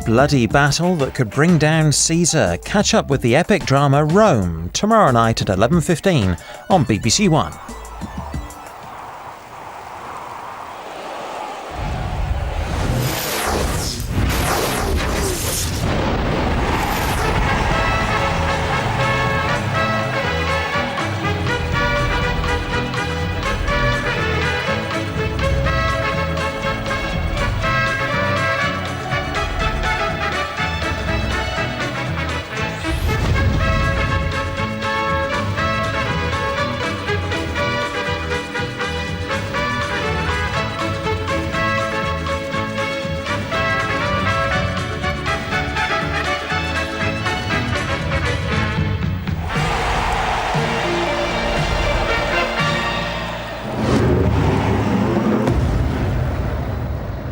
bloody battle that could bring down Caesar. Catch up with the epic drama Rome tomorrow night at 11:15 on BBC One.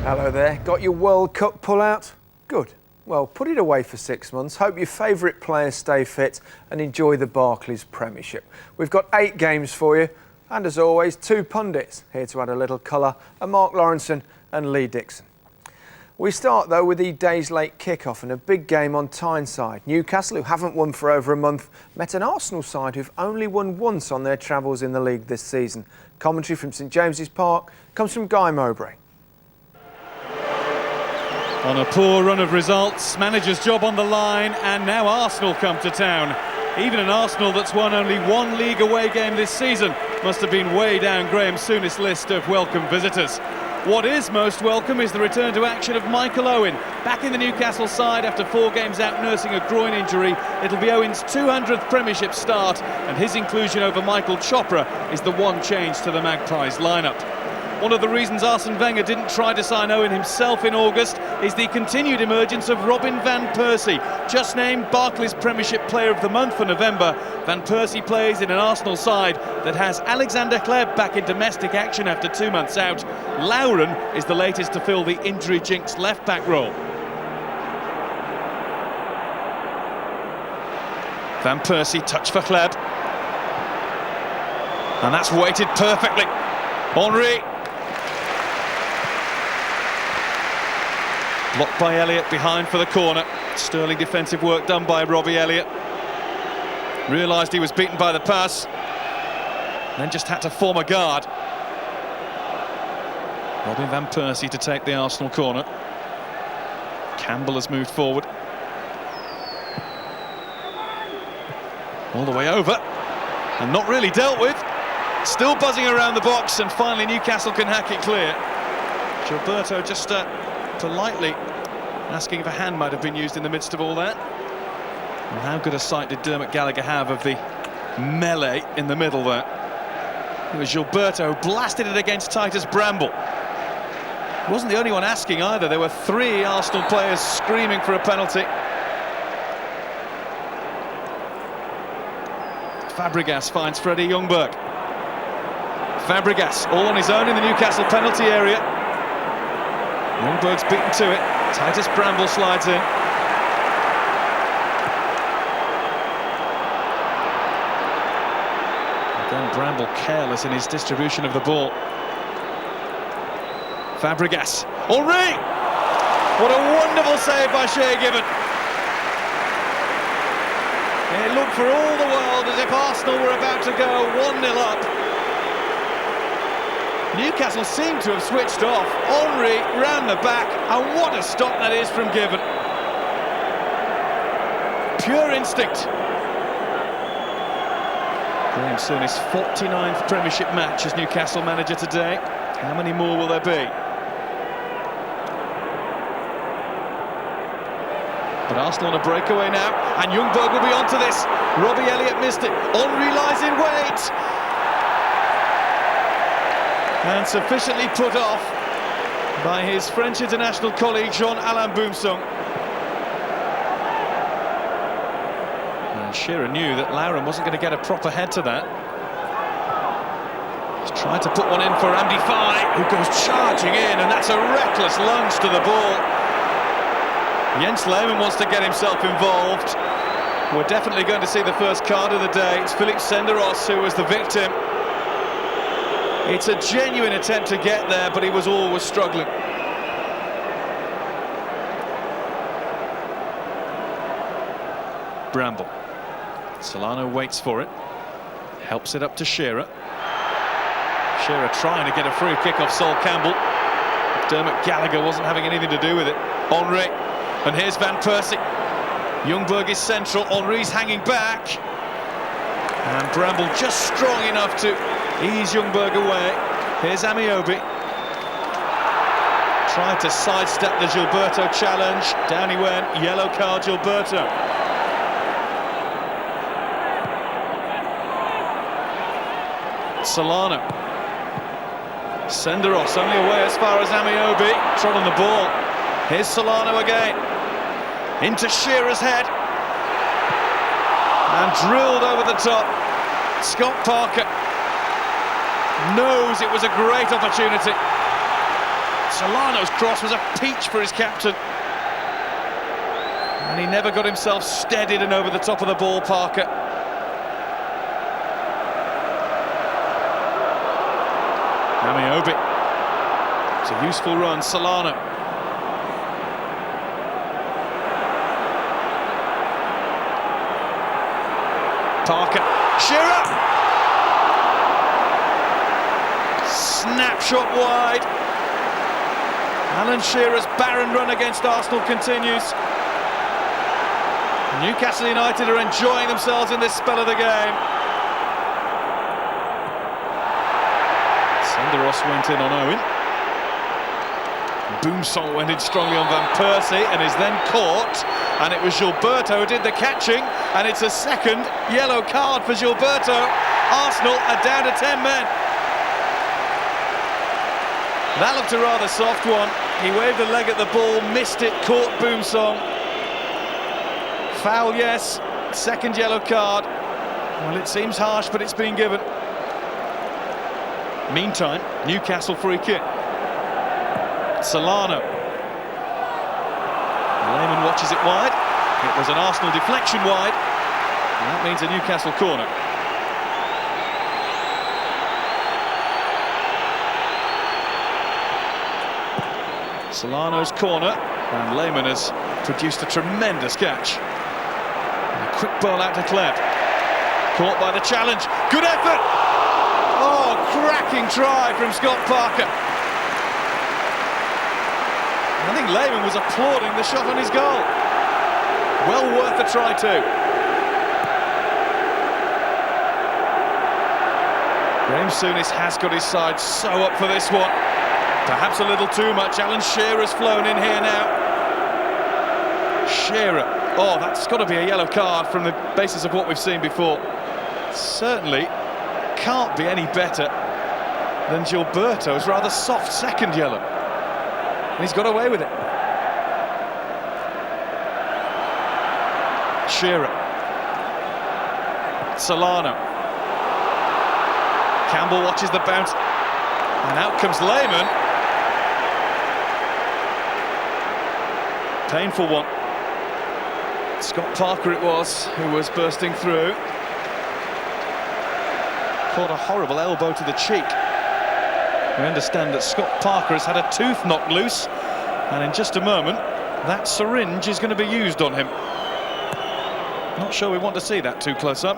Hello there, got your World Cup pull-out? Good. Well, put it away for 6 months, hope your favourite players stay fit and enjoy the Barclays Premiership. We've got 8 games for you, and as always, 2 pundits here to add a little colour, are Mark Lawrenson and Lee Dixon. We start though with the day's late kick-off and a big game on Tyneside. Newcastle, who haven't won for over a month, met an Arsenal side who've only won once on their travels in the league this season. Commentary from St James's Park comes from Guy Mowbray. On a poor run of results, manager's job on the line, and now Arsenal come to town. Even an Arsenal that's won only 1 league away game this season must have been way down Graham Souness' list of welcome visitors. What is most welcome is the return to action of Michael Owen, back in the Newcastle side after 4 games out nursing a groin injury. It'll be Owen's 200th Premiership start, and his inclusion over Michael Chopra is the one change to the Magpies lineup. One of the reasons Arsene Wenger didn't try to sign Owen himself in August is the continued emergence of Robin van Persie. Just named Barclays Premiership Player of the Month for November, Van Persie plays in an Arsenal side that has Alexander Hleb back in domestic action after 2 months out. Lauren is the latest to fill the injury-jinxed left-back role. Van Persie, touch for Hleb. And that's weighted perfectly. Henry. Blocked by Elliott behind for the corner. Sterling defensive work done by Robbie Elliott. Realised he was beaten by the pass. Then just had to form a guard. Robin van Persie to take the Arsenal corner. Campbell has moved forward. All the way over. And not really dealt with. Still buzzing around the box, and finally Newcastle can hack it clear. Gilberto just politely asking if a hand might have been used in the midst of all that. And how good a sight did Dermot Gallagher have of the melee in the middle there? It was Gilberto who blasted it against Titus Bramble. He wasn't the only one asking either. There were 3 Arsenal players screaming for a penalty. Fabregas finds Freddie Ljungberg. Fabregas all on his own in the Newcastle penalty area. Ljungberg's beaten to it. Titus Bramble slides in. Again, Bramble careless in his distribution of the ball. Fabregas. Henry! What a wonderful save by Shea Given. It looked for all the world as if Arsenal were about to go 1-0 up. Newcastle seemed to have switched off. Henry round the back, and what a stop that is from Given. Pure instinct. Graham Souness' 49th Premiership match as Newcastle manager today. How many more will there be? But Arsenal on a breakaway now, and Ljungberg will be onto this. Robbie Elliott missed it. Henry lies in wait. And sufficiently put off by his French international colleague Jean-Alain Boumsong. And Shearer knew that Lauren wasn't going to get a proper head to that. He's tried to put one in for Andy Fye, who goes charging in, and that's a reckless lunge to the ball. Jens Lehmann wants to get himself involved. We're definitely going to see the first card of the day. It's Philip Senderos who was the victim. It's a genuine attempt to get there, but he was always struggling. Bramble. Solano waits for it. Helps it up to Shearer. Shearer trying to get a free kick off Sol Campbell. Dermot Gallagher wasn't having anything to do with it. Henry. And here's Van Persie. Ljungberg is central. Henry's hanging back. And Bramble just strong enough to ease Ljungberg away. Here's Amiobi. Tried to sidestep the Gilberto challenge. Down he went. Yellow card, Gilberto. Solano. Senderos only away as far as Amiobi. Trod on the ball. Here's Solano again. Into Shearer's head. And drilled over the top. Scott Parker knows it was a great opportunity. Solano's cross was a peach for his captain. And he never got himself steadied and over the top of the ball, Parker. Amiobi. It's a useful run, Solano. Parker. Shearer! Snapshot wide. Alan Shearer's barren run against Arsenal continues. Newcastle United are enjoying themselves in this spell of the game. Senderos went in on Owen. Boomsong went in strongly on Van Persie and is then caught. And it was Gilberto who did the catching. And it's a second yellow card for Gilberto. Arsenal are down to 10 men. That looked a rather soft one. He waved the leg at the ball, missed it, caught Boomsong. Foul, yes. Second yellow card. Well, it seems harsh, but it's been given. Meantime, Newcastle free kick. Solano. Lehmann watches it wide. It was an Arsenal deflection wide. And that means a Newcastle corner. Solano's corner, and Lehmann has produced a tremendous catch. And a quick ball out to Kleb. Caught by the challenge. Good effort! Oh, cracking try from Scott Parker. I think Lehmann was applauding the shot on his goal. Well worth a try too. Graham Souness has got his side so up for this one. Perhaps a little too much. Alan Shearer's flown in here now. Shearer. Oh, that's got to be a yellow card from the basis of what we've seen before. Certainly can't be any better than Gilberto's rather soft second yellow. And he's got away with it. Shearer. Solano. Campbell watches the bounce. And out comes Lehmann. Painful one. Scott Parker it was who was bursting through. Caught a horrible elbow to the cheek. We understand that Scott Parker has had a tooth knocked loose, and in just a moment that syringe is going to be used on him. Not sure we want to see that too close up.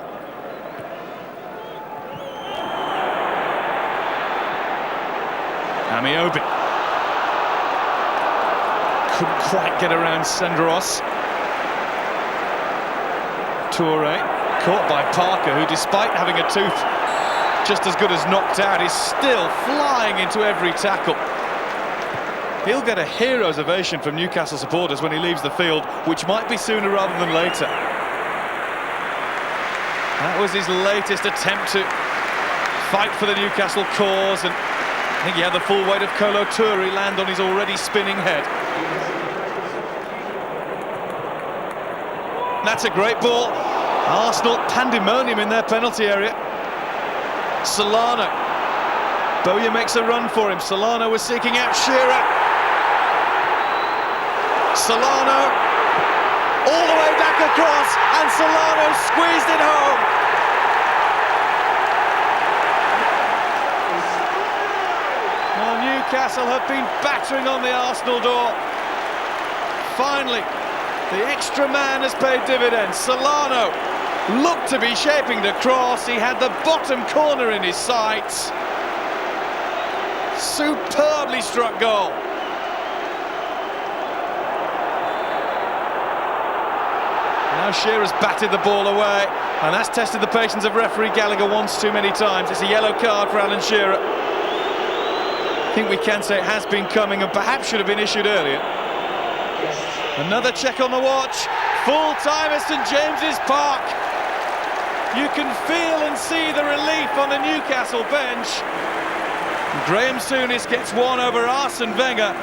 Amiobi. Couldn't quite get around Senderos. Toure, caught by Parker, who despite having a tooth just as good as knocked out, is still flying into every tackle. He'll get a hero's ovation from Newcastle supporters when he leaves the field, which might be sooner rather than later. That was his latest attempt to fight for the Newcastle cause, and I think he had the full weight of Kolo Toure land on his already spinning head. That's a great ball. Arsenal pandemonium in their penalty area. Solano. Bowyer makes a run for him. Solano was seeking out Shearer. Solano all the way back across, and Solano squeezed it home. Well, Newcastle have been battering on the Arsenal door. Finally, The extra man has paid dividends. Solano looked to be shaping the cross. He had the bottom corner in his sights. Superbly struck goal. Now Shearer's batted the ball away, and that's tested the patience of referee Gallagher once too many times. It's a yellow card for Alan Shearer. I think we can say it has been coming and perhaps should have been issued earlier. Another check on the watch. Full time at St James's Park. You can feel and see the relief on the Newcastle bench. Graham Souness gets one over Arsene Wenger,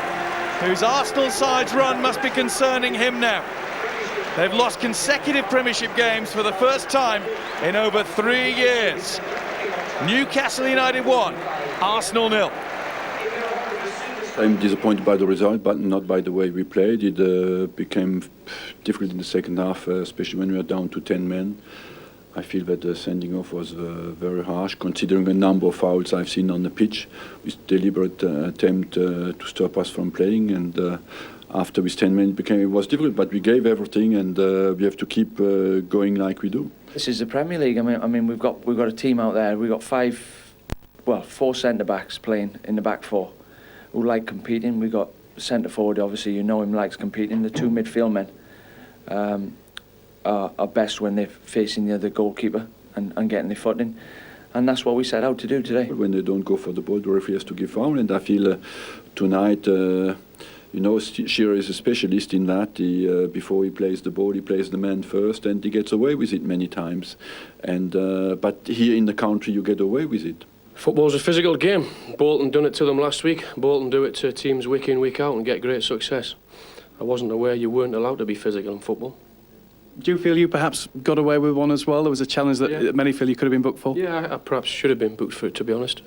whose Arsenal side's run must be concerning him now. They've lost consecutive Premiership games for the first time in over 3 years. Newcastle United 1, Arsenal 0. I'm disappointed by the result, but not by the way we played. It became difficult in the second half, especially when we were down to 10 men. I feel that the sending off was very harsh, considering the number of fouls I've seen on the pitch, with deliberate attempt to stop us from playing. And after with 10 men, it was difficult, but we gave everything, and we have to keep going like we do. This is the Premier League. I mean, we've got a team out there. We've got four centre backs playing in the back four, who like competing. We've got centre forward, obviously, you know him likes competing. The two midfield men are best when they're facing the other goalkeeper and getting their footing. And that's what we set out to do today. When they don't go for the ball, the referee has to give foul, and I feel tonight, you know, Shearer is a specialist in that. Before he plays the ball, he plays the man first, and he gets away with it many times. And but here in the country, you get away with it. Football's a physical game. Bolton done it to them last week. Bolton do it to teams week in, week out and get great success. I wasn't aware you weren't allowed to be physical in football. Do you feel you perhaps got away with one as well? There was a challenge that many feel you could have been booked for? Yeah, I perhaps should have been booked for it, to be honest.